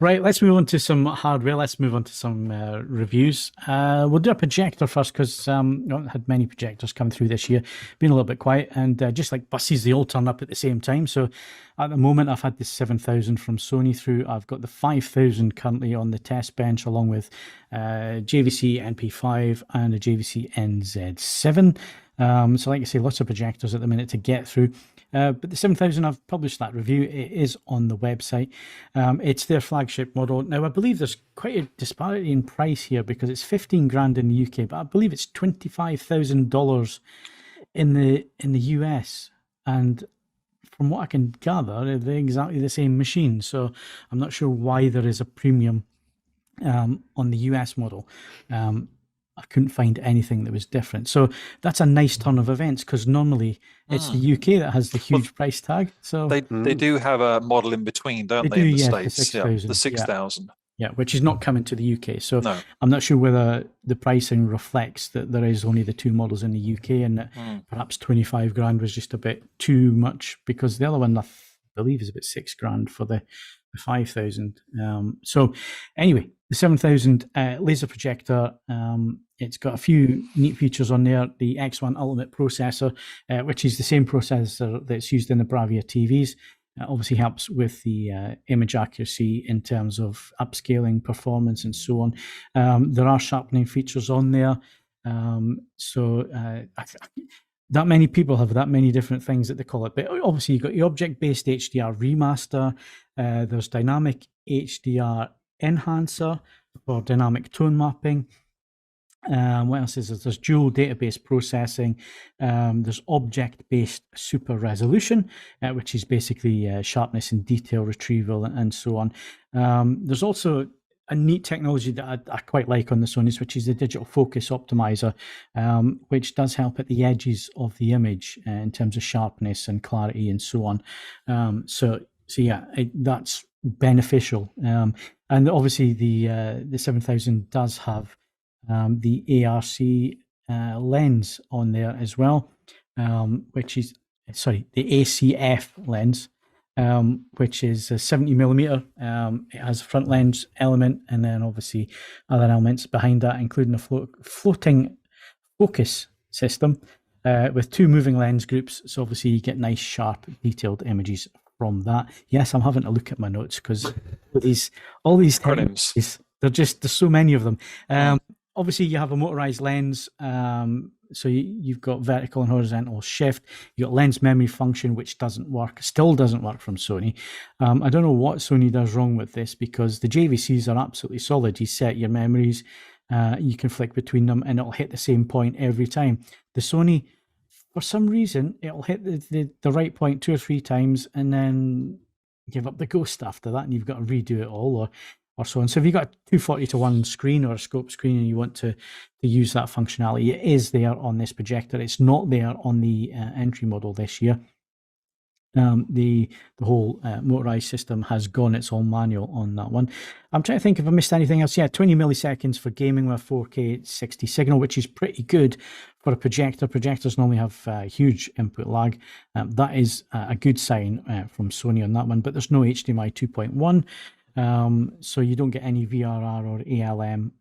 Right, let's move on to some hardware. Let's move on to some reviews. We'll do a projector first because I haven't had many projectors come through this year. Been a little bit quiet, and just like buses, they all turn up at the same time. So at the moment, I've had the 7000 from Sony through. I've got the 5000 currently on the test bench, along with JVC NP5 and a JVC NZ7. So like I say, lots of projectors at the minute to get through. But the 7000, I've published that review. It is on the website. It's their flagship model. Now, I believe there's quite a disparity in price here because it's 15 grand in the UK, but I believe it's $25,000 in the US. And from what I can gather, they're exactly the same machine. So I'm not sure why there is a premium on the US model. I couldn't find anything that was different. So that's a nice turn of events because normally it's the UK that has the huge price tag. So they do have a model in between, don't they? In the States, the 6000. The 6000. Yeah, which is not coming to the UK. So No. I'm not sure whether the pricing reflects that there is only the two models in the UK and that perhaps 25 grand was just a bit too much because the other one I believe is about 6 grand for the 5000. So anyway, the 7000 laser projector, it's got a few neat features on there. The X1 Ultimate processor, which is the same processor that's used in the Bravia TVs, obviously helps with the image accuracy in terms of upscaling performance and so on. There are sharpening features on there. That many people have that many different things that they call it. But obviously, you've got your object-based HDR remaster. There's dynamic HDR enhancer for dynamic tone mapping. What else is there? There's dual database processing. There's object-based super resolution, which is basically sharpness and detail retrieval and so on. There's also a neat technology that I quite like on the Sonys, which is the digital focus optimizer, which does help at the edges of the image in terms of sharpness and clarity and so on. So yeah, that's beneficial. And obviously the 7000 does have the ARC lens on there as well, which is, sorry, the ACF lens, which is a 70mm. It has a front lens element and then obviously other elements behind that, including a floating focus system with two moving lens groups. So obviously you get nice, sharp, detailed images from that. Yes, I'm having a look at my notes because all these acronyms, there's so many of them. Obviously, you have a motorized lens, so you've got vertical and horizontal shift. You've got lens memory function, which still doesn't work from Sony. I don't know what Sony does wrong with this because the JVCs are absolutely solid. You set your memories, you can flick between them, and it'll hit the same point every time. The Sony, for some reason, it'll hit the right point 2 or 3 times and then give up the ghost after that, and you've got to redo it all or so on. So if you've got a 240:1 screen or a scope screen and you want to use that functionality, it is there on this projector. It's not there on the entry model this year. The whole motorized system has gone. It's all manual on that one. I'm trying to think if I missed anything else. Yeah, 20 milliseconds for gaming with 4K 60 signal, which is pretty good for a projector. Projectors normally have huge input lag. That is a good sign from Sony on that one, but there's no HDMI 2.1. So you don't get any VRR or ALM.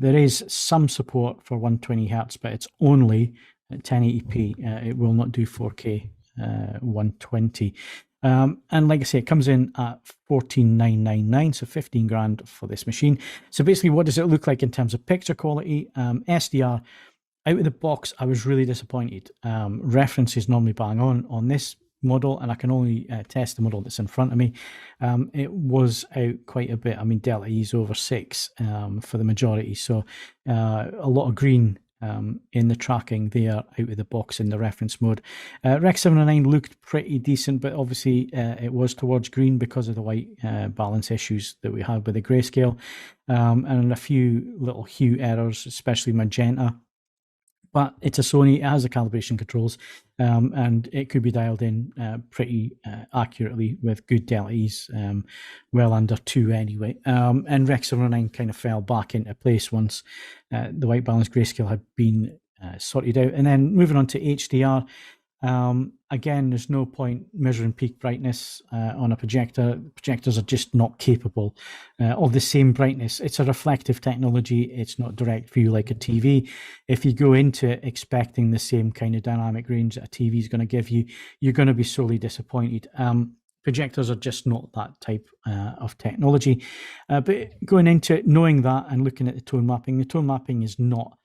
There is some support for 120 Hz, but it's only at 1080p. It will not do 4K 120. And like I say, it comes in at 14,999, so 15 grand for this machine. So basically, what does it look like in terms of picture quality? SDR, out of the box, I was really disappointed. Reference is normally bang on this model, and I can only test the model that's in front of me. It was out quite a bit. I mean, delta E is over 6 for the majority, so a lot of green in the tracking there out of the box in the reference mode. Rec 709 looked pretty decent, but obviously it was towards green because of the white balance issues that we had with the grayscale, and a few little hue errors, especially magenta. But it's a Sony, it has the calibration controls, and it could be dialed in pretty accurately with good delta E's, well under 2 anyway. And Rec 709 kind of fell back into place once the white balance grayscale had been sorted out. And then moving on to HDR, Again, there's no point measuring peak brightness on a projector. Projectors are just not capable of the same brightness. It's a reflective technology. It's not direct view like a TV. If you go into it expecting the same kind of dynamic range that a TV is going to give you, you're going to be sorely disappointed. Projectors are just not that type of technology. But going into it, knowing that and looking at the tone mapping is not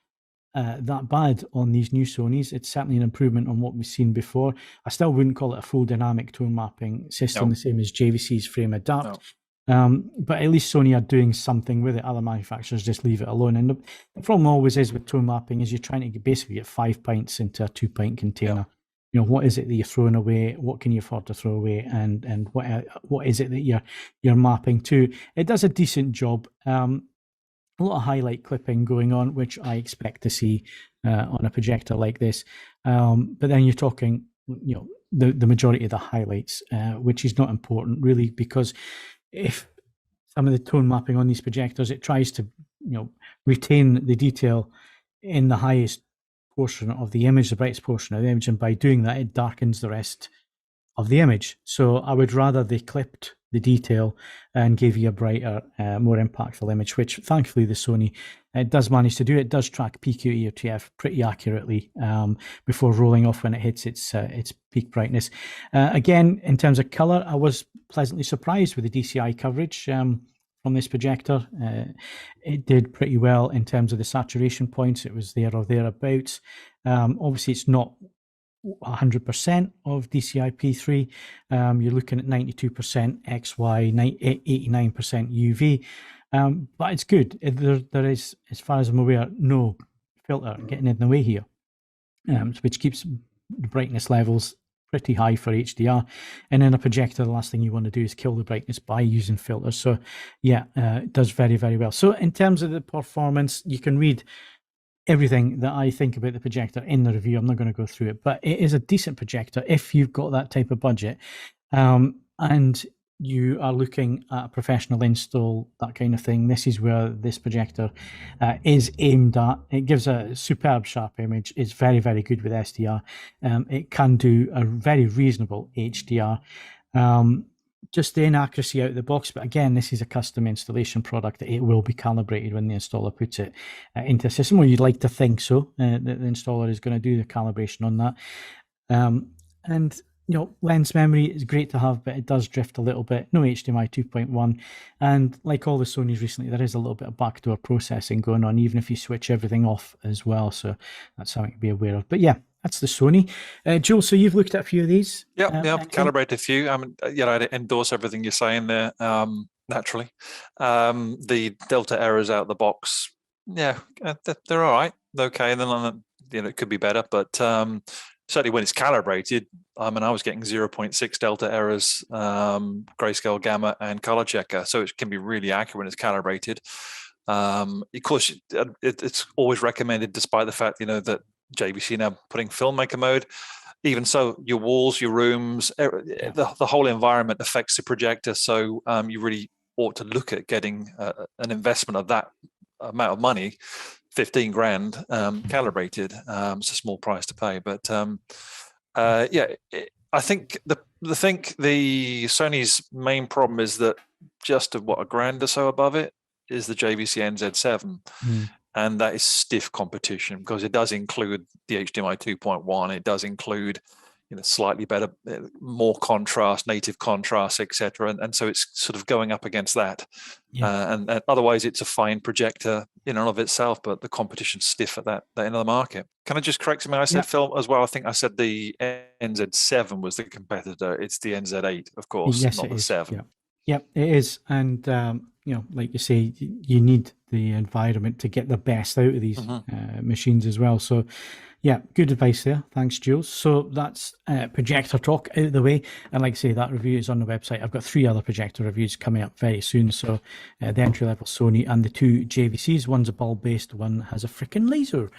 that bad on these new Sonys. It's certainly an improvement on what we've seen before. I still wouldn't call it a full dynamic tone mapping system, the same as JVC's frame adapt. But at least Sony are doing something with it. Other manufacturers just leave it alone. And the problem always is with tone mapping is you're trying to basically get 5 pints into a 2-pint container. You know, what is it that you're throwing away? What can you afford to throw away? And what is it that you're mapping to? It does a decent job. A lot of highlight clipping going on, which I expect to see on a projector like this. But then you're talking, you know, the majority of the highlights, which is not important really, because if some of the tone mapping on these projectors, it tries to, you know, retain the detail in the highest portion of the image, the brightest portion of the image, and by doing that, it darkens the rest of the image. So I would rather they clipped the detail and gave you a brighter, more impactful image, which thankfully the Sony does manage to do. It does track PQE or TF pretty accurately before rolling off when it hits its peak brightness. Again, in terms of color, I was pleasantly surprised with the DCI coverage from this projector. It did pretty well in terms of the saturation points. It was there or thereabouts. Obviously, it's not 100% of DCI P3. You're looking at 92% XY, 89% UV, but it's good. There is, as far as I'm aware, no filter getting in the way here, which keeps the brightness levels pretty high for HDR. And in a projector, the last thing you want to do is kill the brightness by using filters. So yeah, it does very, very well. So in terms of the performance, you can read everything that I think about the projector in the review. I'm not going to go through it, but it is a decent projector if you've got that type of budget, and you are looking at a professional install, that kind of thing. This is where this projector is aimed at. It gives a superb sharp image. It's very, very good with SDR. It can do a very reasonable HDR. Just the inaccuracy out of the box, but again, this is a custom installation product. It will be calibrated when the installer puts it into a system, or you'd like to think so. The installer is going to do the calibration on that. And you know, lens memory is great to have, but it does drift a little bit. No HDMI 2.1, and like all the Sonys recently, there is a little bit of backdoor processing going on, even if you switch everything off as well. So that's something to be aware of. But yeah, that's the Sony. Jules, so you've looked at a few of these? Yeah, I've calibrated a few. I mean, you know, I endorse everything you're saying there, naturally. The delta errors out of the box, yeah, they're all right. Okay, and then, you know, it could be better, but certainly when it's calibrated, I mean, I was getting 0.6 delta errors, grayscale, gamma, and color checker. So it can be really accurate when it's calibrated. Of course, it's always recommended, despite the fact, you know, that JVC now putting filmmaker mode. Even so, your walls, your rooms, the whole environment affects the projector. So you really ought to look at getting an investment of that amount of money, 15 grand, calibrated. It's a small price to pay, but yeah, I think the Sony's main problem is that just a grand or so above it is the JVC NZ7. And that is stiff competition because it does include the HDMI 2.1. It does include, you know, slightly better, more contrast, native contrast, etc. And so it's sort of going up against that. Yeah. And otherwise, it's a fine projector in and of itself, but the competition's stiff at that end of the market. Can I just correct something I said, Phil, as well? I think I said the NZ7 was the competitor. It's the NZ8, of course, yes, not the 7. Yeah, it is. And you know, like you say, you need the environment to get the best out of these machines as well. So yeah, good advice there. Thanks, Jules. So that's projector talk out of the way. And like I say, that review is on the website. I've got 3 other projector reviews coming up very soon. So the entry-level Sony and the 2 JVCs. One's a bulb-based, one has a freaking laser.